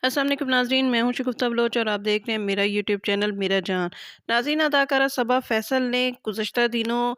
अस्सलाम वालेकुम नाज़रीन, मैं हूं शगुफ्ता बलोच और आप देख रहे हैं मेरा यूट्यूब चैनल मेरा जहान। नाज़रीन, अदाकारा सबा फैसल ने गुज़श्ता दिनों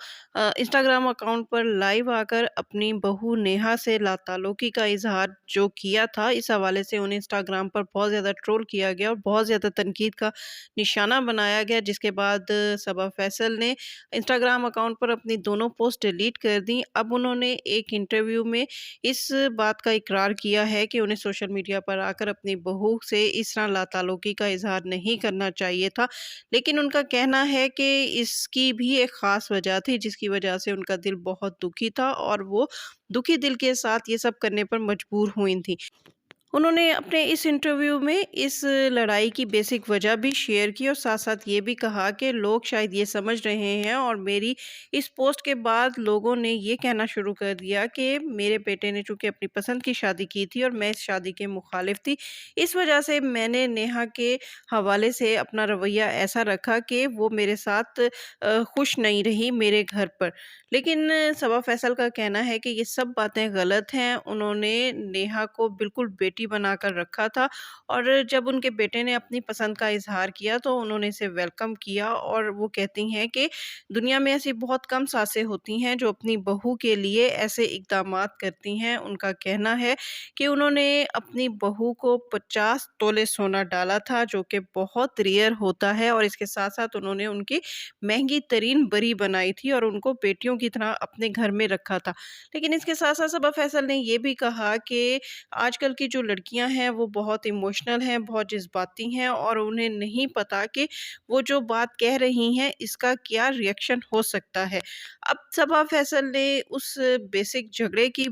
इंस्टाग्राम अकाउंट पर लाइव आकर अपनी बहू नेहा से लाताल्लुक़ी का इज़हार जो किया था, इस हवाले से उन्हें इंस्टाग्राम पर बहुत ज़्यादा ट्रोल किया गया और बहुत ज़्यादा तनकीद का निशाना बनाया गया। जिसके बाद सबा फैसल ने इंस्टाग्राम अकाउंट पर अपनी दोनों पोस्ट डिलीट कर दी। अब उन्होंने एक इंटरव्यू में इस बात का इकरार किया है कि उन्हें सोशल मीडिया पर आकर अपनी बहू से इस तरह लाताल्लुकी का इज़हार नहीं करना चाहिए था। लेकिन उनका कहना है कि इसकी भी एक ख़ास वजह थी जिसकी वजह से उनका दिल बहुत दुखी था और वो दुखी दिल के साथ ये सब करने पर मजबूर हुई थीं। उन्होंने अपने इस इंटरव्यू में इस लड़ाई की बेसिक वजह भी शेयर की और साथ-साथ ये भी कहा कि लोग शायद ये समझ रहे हैं और मेरी इस पोस्ट के बाद लोगों ने ये कहना शुरू कर दिया कि मेरे बेटे ने चूँकि अपनी पसंद की शादी की थी और मैं इस शादी के मुखालिफ थी। इस वजह से मैंने नेहा के हवाले से अपना रवैया ऐसा रखा कि वो मेरे साथ खुश नहीं रही मेरे घर पर। लेकिन सबा फैसल का कहना है कि ये सब बातें गलत हैं। उन्होंने नेहा को बिल्कुल बेटी बनाकर रखा था और जब उनके बेटे ने अपनी पसंद का इज़हार किया तो उन्होंने इसे वेलकम किया और वो कहती हैं कि दुनिया में ऐसी बहुत कम सासें होती हैं जो अपनी बहू के लिए ऐसे इक़दामात करती हैं। उनका कहना है कि उन्होंने अपनी बहू को 50 तोले सोना डाला था जो कि बहुत रेयर होता है और इसके साथ-साथ उन्होंने उनकी महँगी तरीन बरी बनाई थी और उनको बेटियों की तरह अपने घर में रखा था। लेकिन इसके साथ-साथ सबा फैसल ने ये भी कहा कि आजकल की जो लड़कियां हैं वो बहुत इमोशनल हैं, बहुत जज्बाती हैं और उन्हें नहीं पता कि वो जो बात कह रही हैं इसका क्या रिएक्शन हो सकता है। अब सबा फैसल ने उस बेसिक झगड़े की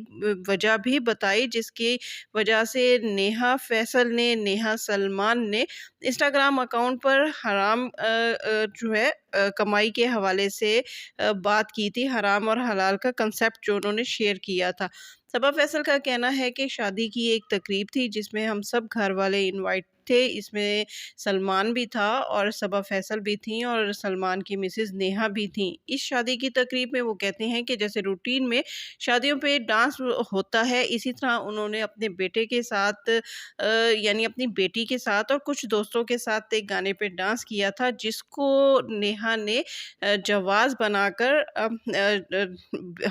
वजह भी बताई जिसकी वजह से नेहा फैसल ने नेहा सलमान ने इंस्टाग्राम अकाउंट पर हराम जो है कमाई के हवाले से बात की थी। हराम और हलाल का कंसेप्ट जो उन्होंने शेयर किया था। सबा फैसल का कहना है कि शादी की एक तकरीब थी जिसमें हम सब घर वाले इनवाइट थे। इसमें सलमान भी था और सबा फैसल भी थीं और सलमान की मिसेज़ नेहा भी थीं। इस शादी की तकरीब में वो कहते हैं कि जैसे रूटीन में शादियों पे डांस होता है, इसी तरह उन्होंने अपने बेटे के साथ यानी अपनी बेटी के साथ और कुछ दोस्तों के साथ एक गाने पे डांस किया था जिसको नेहा ने जवाज़ बनाकर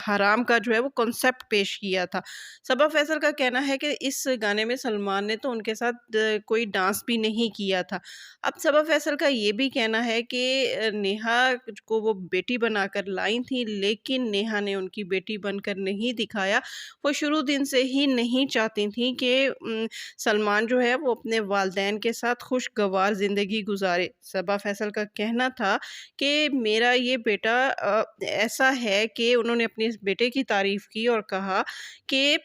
हराम का जो है वो कॉन्सेप्ट पेश किया था। सबा फैसल का कहना है कि इस गाने में सलमान ने तो उनके साथ कोई डांस भी नहीं किया था। अब सबा फैसल का ये भी कहना है कि नेहा को वो बेटी बनाकर लाई थी लेकिन नेहा ने उनकी बेटी बनकर नहीं दिखाया। वो शुरू दिन से ही नहीं चाहती थी कि सलमान जो है वो अपने वालिदैन के साथ खुशगवार ज़िंदगी गुज़ारे। सबा फैसल का कहना था कि मेरा ये बेटा ऐसा है कि उन्होंने अपने इस बेटे की तारीफ़ की और कहा कि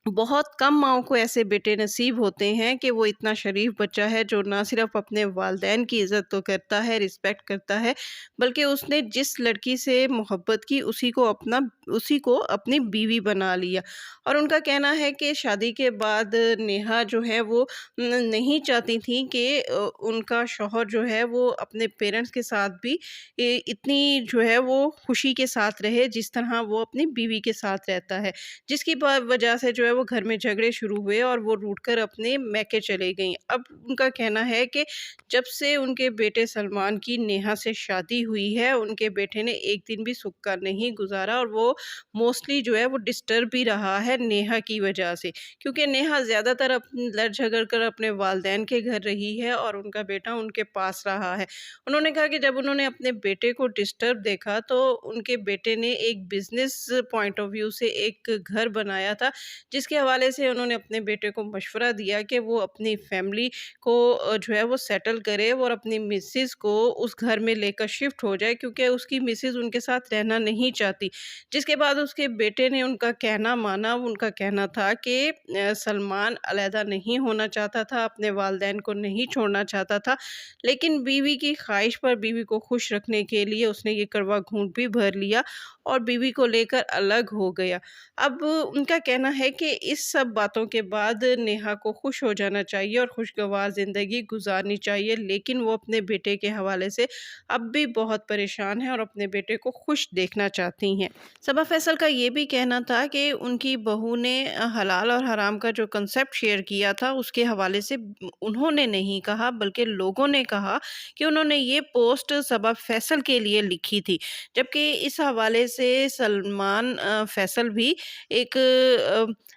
बहुत कम माँओं को ऐसे बेटे नसीब होते हैं कि वो इतना शरीफ बच्चा है जो ना सिर्फ़ अपने वालिदैन की इज़्ज़त तो करता है, रिस्पेक्ट करता है, बल्कि उसने जिस लड़की से मोहब्बत की उसी को अपनी बीवी बना लिया। और उनका कहना है कि शादी के बाद नेहा जो है वो नहीं चाहती थी कि उनका शौहर जो है वो अपने पेरेंट्स के साथ भी इतनी जो है वो खुशी के साथ रहे जिस तरह वो अपनी बीवी के साथ रहता है। जिसकी वजह से जो है वो घर में झगड़े शुरू हुए और वो रूठकर अपने मैके चले गईं। अब उनका कहना है कि जब से उनके बेटे सलमान की नेहा से शादी हुई है, उनके बेटे ने एक दिन भी सुख का नहीं गुज़ारा और वो मोस्टली जो है वो डिस्टर्ब भी रहा है नेहा की वजह से। क्योंकि नेहा ज़्यादातर लड़ झगड़ कर अपने वालिदैन के घर रही है और उनका बेटा उनके पास रहा है। उन्होंने कहा कि जब उन्होंने अपने बेटे को डिस्टर्ब देखा तो उनके बेटे ने एक बिज़नेस पॉइंट ऑफ व्यू से एक घर बनाया था, जिसके हवाले से उन्होंने अपने बेटे को मशवरा दिया कि वो अपनी फैमिली को जो है वो सेटल करे और अपनी मिसेज़ को उस घर में लेकर शिफ्ट हो जाए क्योंकि उसकी मिसेज़ उनके साथ रहना नहीं चाहती। जिसके बाद उसके बेटे ने उनका कहना माना। उनका कहना था कि सलमान अलहदा नहीं होना चाहता था, अपने वालिदैन को नहीं छोड़ना चाहता था, लेकिन बीवी की ख्वाहिश पर बीवी को खुश रखने के लिए उसने ये कड़वा घूंट भी भर लिया और बीवी को लेकर अलग हो गया। अब उनका कहना है कि इस सब बातों के बाद नेहा को खुश हो जाना चाहिए और खुशगवार ज़िंदगी गुज़ारनी चाहिए, लेकिन वो अपने बेटे के हवाले से अब भी बहुत परेशान हैं और अपने बेटे को खुश देखना चाहती हैं। सबा फैसल का ये भी कहना था कि उनकी बहू ने हलाल और हराम का जो कंसेप्ट शेयर किया था उसके हवाले से उन्होंने नहीं कहा, बल्कि लोगों ने कहा कि उन्होंने ये पोस्ट सबा फैसल के लिए लिखी थी। जबकि इस हवाले से सलमान फैसल भी एक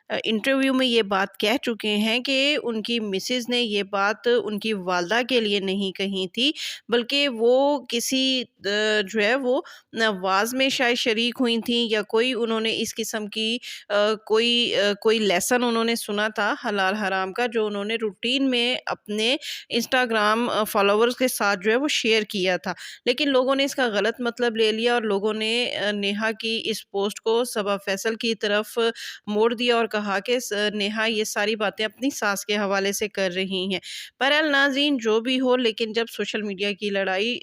इंटरव्यू में ये बात कह चुके हैं कि उनकी मिसेज़ ने ये बात उनकी वालदा के लिए नहीं कही थी, बल्कि वो किसी जो है वो वाज़ में शायद शरीक हुई थीं या कोई उन्होंने इस किस्म की कोई लेसन उन्होंने सुना था हलाल हराम का, जो उन्होंने रूटीन में अपने इंस्टाग्राम फॉलोवर्स के साथ जो है वो शेयर किया था। लेकिन लोगों ने इसका गलत मतलब ले लिया और लोगों ने नेहा की इस पोस्ट को सबा फैसल की तरफ मोड़ दिया और कहा कि नेहा ये सारी बातें अपनी सास के हवाले से कर रही हैं। बहरहाल नाज़रीन, जो भी हो, लेकिन जब सोशल मीडिया की लड़ाई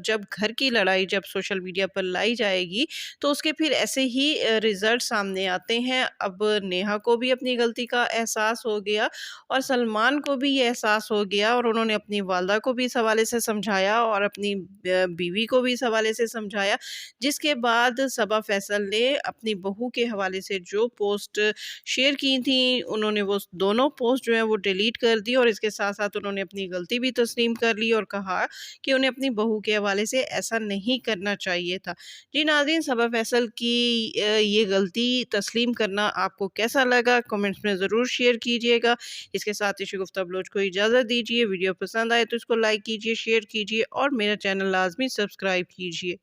जब घर की लड़ाई जब सोशल मीडिया पर लाई जाएगी तो उसके फिर ऐसे ही रिजल्ट सामने आते हैं। अब नेहा को भी अपनी गलती का एहसास हो गया और सलमान को भी ये एहसास हो गया और उन्होंने अपनी वालदा को भी इस हवाले से समझाया और अपनी बीवी को भी इस हवाले से समझाया, जिसके बाद सबा फैसल ने अपनी बहू के हवाले से जो पोस्ट शेयर की थी, उन्होंने वो दोनों पोस्ट जो है वो डिलीट कर दी और इसके साथ-साथ उन्होंने अपनी गलती भी तस्लीम कर ली और कहा कि उन्हें अपनी बहू के हवाले से ऐसा नहीं करना चाहिए था। जी नाज़रीन, सबा फैसल की ये गलती तस्लीम करना आपको कैसा लगा? कमेंट्स में ज़रूर शेयर कीजिएगा। इसके साथ ही शगुफ्ता बलोच को इजाज़त दीजिए। वीडियो पसंद आए तो इसको लाइक कीजिए, शेयर कीजिए और मेरा चैनल लाज़मी सब्सक्राइब कीजिए।